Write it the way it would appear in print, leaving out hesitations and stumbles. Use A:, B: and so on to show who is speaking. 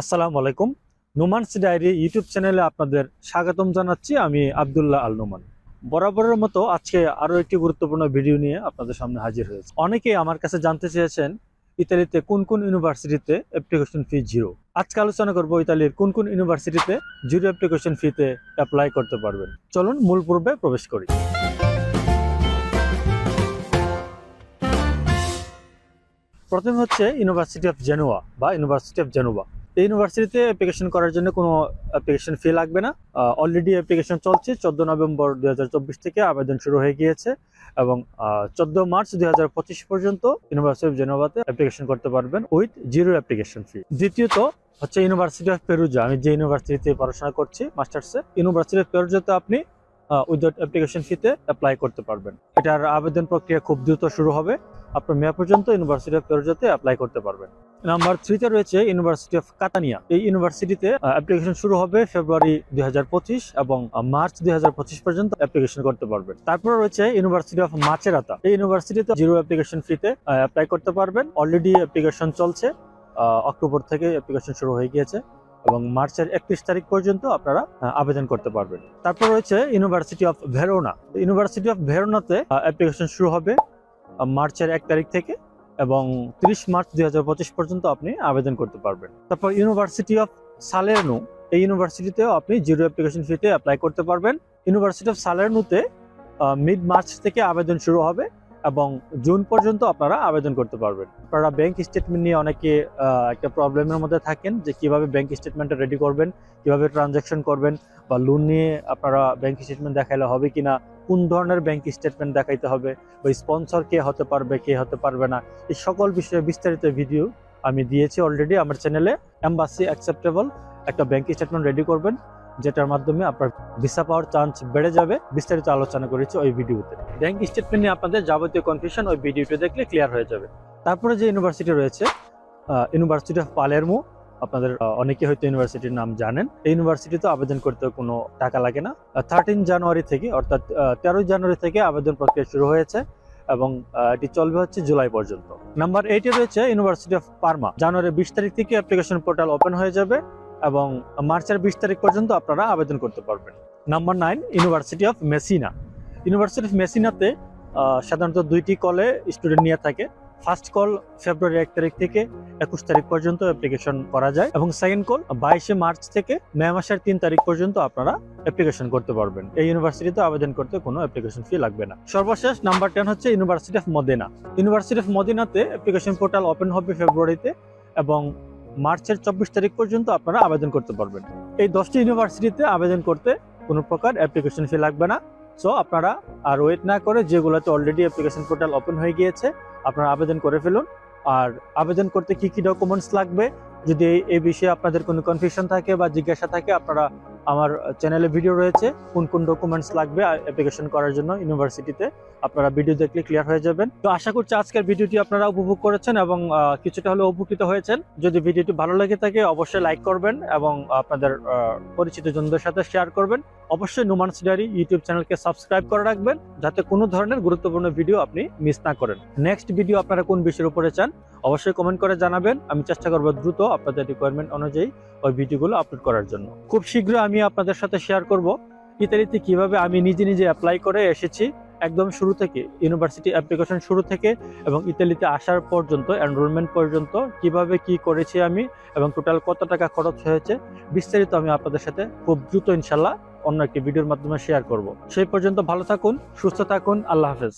A: আসসালামু আলাইকুম। নোমানস diary YouTube চ্যানেলে আপনাদের স্বাগতম জানাচ্ছি। আমি আব্দুল্লাহ আল নোমান। বরাবরের মতো আজকে আরো একটি গুরুত্বপূর্ণ ভিডিও নিয়ে আপনাদের সামনে হাজির হয়েছে। অনেকেই আমার কাছে জানতে চেয়েছেন ইতালিতে কোন কোন ইউনিভার্সিটিতে অ্যাপ্লিকেশন ফি জিরো। আজকে আলোচনা করব ইতালির কোন কোন ইউনিভার্সিটিতে জিরো অ্যাপ্লিকেশন ফিতে অ্যাপ্লাই করতে পারবেন। চলুন মূল পর্বে প্রবেশ করি। প্রথমে হচ্ছে ইউনিভার্সিটি অফ জেনোয়া বা ইউনিভার্সিটি অফ জেনোভা। এই ইউনিভার্সিটিতে অ্যাপ্লিকেশন করার জন্য কোনো অ্যাপ্লিকেশন ফি লাগবে না। অলরেডি অ্যাপ্লিকেশন চলছে। 14 নভেম্বর 2024 থেকে আবেদন শুরু হয়ে গিয়েছে এবং 14 মার্চ 2025 পর্যন্ত ইউনিভার্সিটি অফ জেনোভাতে অ্যাপ্লিকেশন করতে পারবেন উইথ জিরো অ্যাপ্লিকেশন ফি। দ্বিতীয়ত হচ্ছে ইউনিভার্সিটি অফ পেরুজা। আমি যে ইউনিভার্সিটিতে পড়াশোনা করছি মাস্টার্সে, ইউনিভার্সিটি অফ পেরুজাতে আপনি উইদাউট অ্যাপ্লিকেশন ফিতে অ্যাপ্লাই করতে পারবেন। এটার আবেদন প্রক্রিয়া খুব দ্রুত শুরু হবে। আপনার মে পর্যন্ত ইউনিভার্সিটি অফ পেরুজাতে অ্যাপ্লাই করতে পারবেন। নাম্বার 3 তে রয়েছে ইউনিভার্সিটি অফ কাতানিয়া। এই ইউনিভার্সিটিতে অ্যাপ্লিকেশন শুরু হবে ফেব্রুয়ারি 2025 এবং মার্চ 2025 পর্যন্ত অ্যাপ্লিকেশন করতে পারবেন। তারপর রয়েছে ইউনিভার্সিটি অফ মাচেরাতা। এই ইউনিভার্সিটিতে জিরো অ্যাপ্লিকেশন ফিতে অ্যাপ্লাই করতে পারবেন। অলরেডি অ্যাপ্লিকেশন চলছে। অক্টোবর থেকে অ্যাপ্লিকেশন শুরু হয়ে গিয়েছে এবং মার্চের 31 তারিখ পর্যন্ত আপনারা আবেদন করতে পারবেন। তারপর রয়েছে university of Verona. University of ভেরোনাতে অ্যাপ্লিকেশন শুরু হবে মার্চের 1 তারিখ থেকে এবং 30 মার্চ 2025 পর্যন্ত আপনি আবেদন করতে পারবেন। তারপর ইউনিভার্সিটি অফ সালেরনো। এই ইউনিভার্সিটিতেও আপনি জিরো অ্যাপ্লিকেশন ফিতে অ্যাপ্লাই করতে পারবেন। ইউনিভার্সিটি অফ সালেরনোতে মিড মার্চ থেকে আবেদন শুরু হবে এবং জুন পর্যন্ত আপনারা আবেদন করতে পারবেন। আপনারা ব্যাংক স্টেটমেন্ট নিয়ে অনেকে একটা প্রবলেমের মধ্যে থাকেন যে কিভাবে ব্যাংক স্টেটমেন্টটা রেডি করবেন, কিভাবে ট্রানজাকশন করবেন, বা লোন নিয়ে আপনারা ব্যাংক স্টেটমেন্ট দেখাইলে হবে কিনা, কোন ধরনের ব্যাংক স্টেটমেন্ট দেখাইতে হবে, বা স্পন্সর কে হতে পারবে কে হতে পারবে না, এই সকল বিষয়ে বিস্তারিত ভিডিও আমি দিয়েছি অলরেডি আমার চ্যানেলে। এম্বাসি অ্যাকসেপ্টেবল একটা ব্যাংক স্টেটমেন্ট রেডি করবেন, যেটার মাধ্যমে আপনার ভিসা পাওয়ার চান্স বেড়ে যাবে। বিস্তারিত আলোচনা করেছি ওই ভিডিওতে। ব্যাংক স্টেটমেন্ট নিয়ে আপনাদের যাবতীয় কনফিউশন ওই ভিডিওটি দেখলে ক্লিয়ার হয়ে যাবে। তারপরে যে ইউনিভার্সিটি রয়েছে ইউনিভার্সিটি অফ পালেরমো। আপনাদের অনেকে হয়তো ইউনিভার্সিটির নাম জানেন। এই ইউনিভার্সিটিতে আবেদন করতে কোনো টাকা লাগে না। 13 জানুয়ারি থেকে অর্থাৎ 13 জানুয়ারি থেকে আবেদন প্রক্রিয়া শুরু হয়েছে এবং এটি চলবে হচ্ছে জুলাই পর্যন্ত। নাম্বার 8 এ রয়েছে ইউনিভার্সিটি অফ পার্মা। জানুয়ারি 20 তারিখ থেকে অ্যাপ্লিকেশন পোর্টাল ওপেন হয়ে যাবে এবং মার্চের 20 তারিখ পর্যন্ত আপনারা আবেদন করতে পারবেন। Number 9 university of Messina. University of মেসিনাতে সাধারণত 2টি কলে স্টুডেন্ট নিয়ে থাকে। ফার্স্ট কল ফেব্রুয়ারি 1 তারিখ থেকে 21 তারিখ পর্যন্ত অ্যাপ্লিকেশন করা যায় এবং সেকেন্ড কল 22 মার্চ থেকে মে মাসের 3 তারিখ পর্যন্ত আপনারা অ্যাপ্লিকেশন করতে পারবেন। এই ইউনিভার্সিটিতে আবেদন করতে কোনো অ্যাপ্লিকেশন ফি লাগবে না। সর্বশেষ নাম্বার 10 হচ্ছে university of Madinah. University of মদিনাতে অ্যাপ্লিকেশন পোর্টাল ওপেন হবে ফেব্রুয়ারিতে এবং মার্চের 24 তারিখ পর্যন্ত আপনারা আবেদন করতে পারবেন। এই 10টি ইউনিভার্সিটিতে আবেদন করতে কোনো প্রকার অ্যাপ্লিকেশন ফি লাগবে না। সো আপনারা আর ওয়েট না করে যেগুলোতে অলরেডি অ্যাপ্লিকেশন পোর্টাল ওপেন হয়ে গিয়েছে আপনারা আবেদন করে ফেলুন। আর আবেদন করতে কি কি ডকুমেন্টস লাগবে, যদি এই বিষয়ে আপনাদের কোনো কনফিউশন থাকে বা জিজ্ঞাসা থাকে, আপনারা আমার চ্যানেলে ভিডিও রয়েছে কোন কোন ডকুমেন্টস লাগবে অ্যাপ্লিকেশন করার জন্য ইউনিভার্সিটিতে, আপনারা ভিডিও দেখলে ক্লিয়ার হয়ে যাবেন। তো আশা করছি আজকের ভিডিওটি আপনারা উপভোগ করেছেন এবং কিছুটা হলেও উপকৃত হয়েছেন। যদি ভিডিওটি ভালো লেগে থাকে অবশ্যই লাইক করবেন এবং আপনাদের পরিচিত জনদের সাথে শেয়ার করবেন। অবশ্যই নোমানস ডায়েরি ইউটিউব চ্যানেলকে সাবস্ক্রাইব করে রাখবেন যাতে কোনো ধরনের গুরুত্বপূর্ণ ভিডিও আপনি মিস না করেন। নেক্সট ভিডিও আপনারা কোন বিষয়ের উপরে চান অবশ্যই কমেন্ট করে জানাবেন। আমি চেষ্টা করব দ্রুত আপনাদের রিকোয়ারমেন্ট অনুযায়ী ওই ভিডিওগুলো আপলোড করার জন্য। খুব শীঘ্রই আমি আপনাদের সাথে শেয়ার করব ইতালিতে কিভাবে আমি নিজে অ্যাপ্লাই করে এসেছি, একদম শুরু থেকে ইউনিভার্সিটি অ্যাপ্লিকেশন শুরু থেকে এবং ইতালিতে আসার পর্যন্ত এনরোলমেন্ট পর্যন্ত কিভাবে কি করেছি আমি এবং টোটাল কত টাকা খরচ হয়েছে, বিস্তারিত আমি আপনাদের সাথে খুব দ্রুত ইনশাল্লাহ অন্য একটি ভিডিওর মাধ্যমে শেয়ার করব। সেই পর্যন্ত ভালো থাকুন, সুস্থ থাকুন, আল্লাহ হাফেজ।